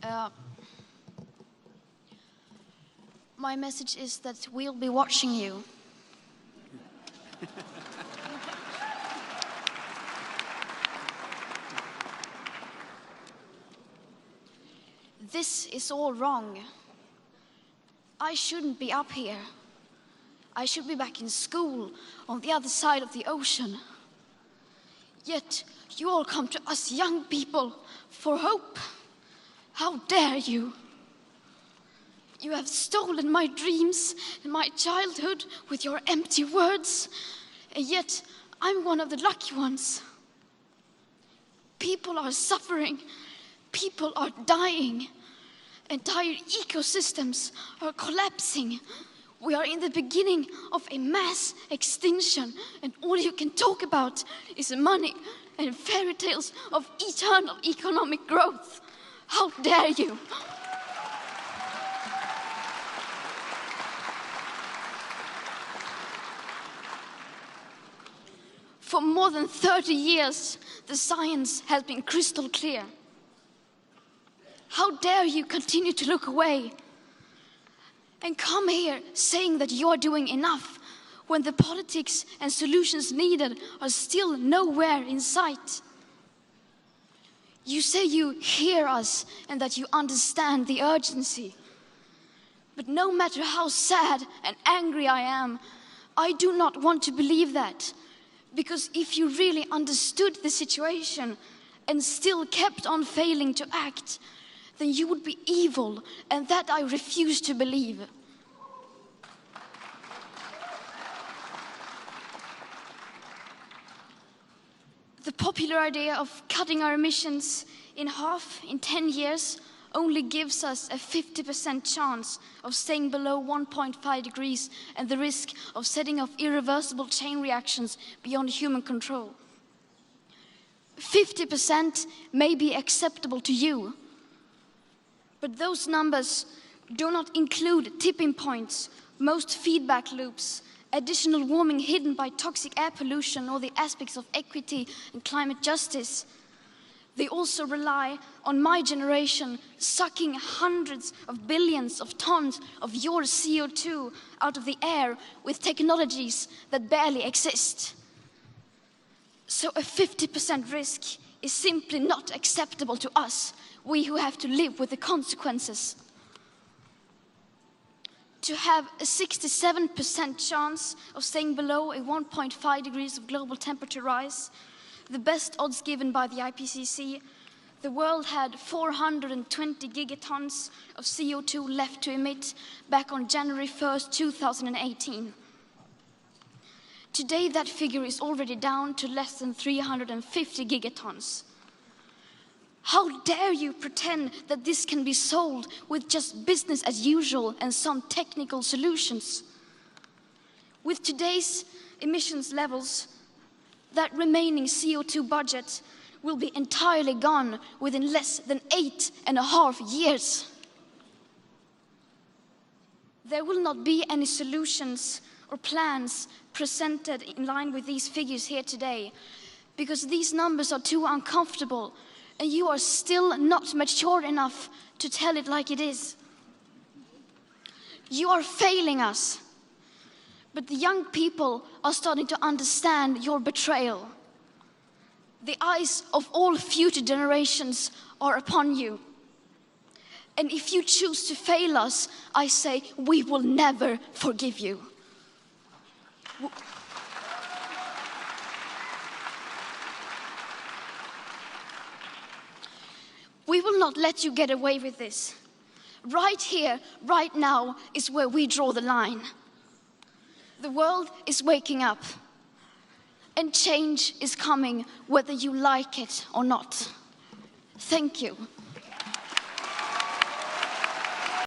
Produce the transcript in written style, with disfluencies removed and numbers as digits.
Uh, my message is that we'll be watching you. This is all wrong. I shouldn't be up here. I should be back in school on the other side of the ocean. Yet you all come to us young people for hope. How dare you? You have stolen my dreams and my childhood with your empty words, and yet I'm one of the lucky ones. People are suffering. People are dying. Entire ecosystems are collapsing. We are in the beginning of a mass extinction, and all you can talk about is money and fairy tales of eternal economic growth. How dare you? For more than 30 years, the science has been crystal clear. How dare you continue to look away and come here saying that you're doing enough when the politics and solutions needed are still nowhere in sight? You say you hear us and that you understand the urgency. But no matter how sad and angry I am, I do not want to believe that. Because if you really understood the situation and still kept on failing to act, then you would be evil, and that I refuse to believe. The popular idea of cutting our emissions in half in 10 years only gives us a 50% chance of staying below 1.5 degrees and the risk of setting off irreversible chain reactions beyond human control. 50% may be acceptable to you, but those numbers do not include tipping points, most feedback loops, additional warming hidden by toxic air pollution, or the aspects of equity and climate justice. They also rely on my generation sucking hundreds of billions of tons of your CO2 out of the air with technologies that barely exist. So a 50% risk is simply not acceptable to us, we who have to live with the consequences. To have a 67% chance of staying below a 1.5 degrees of global temperature rise, the best odds given by the IPCC, the world had 420 gigatons of CO2 left to emit back on January 1st, 2018. Today, that figure is already down to less than 350 gigatons. How dare you pretend that this can be solved with just business as usual and some technical solutions? With today's emissions levels, that remaining CO2 budget will be entirely gone within less than 8.5 years. There will not be any solutions or plans presented in line with these figures here today, because these numbers are too uncomfortable and you are still not mature enough to tell it like it is. You are failing us, but the young people are starting to understand your betrayal. The eyes of all future generations are upon you. And if you choose to fail us, I say we will never forgive you. We will not let you get away with this. Right here, right now, is where we draw the line. The world is waking up, and change is coming whether you like it or not. Thank you.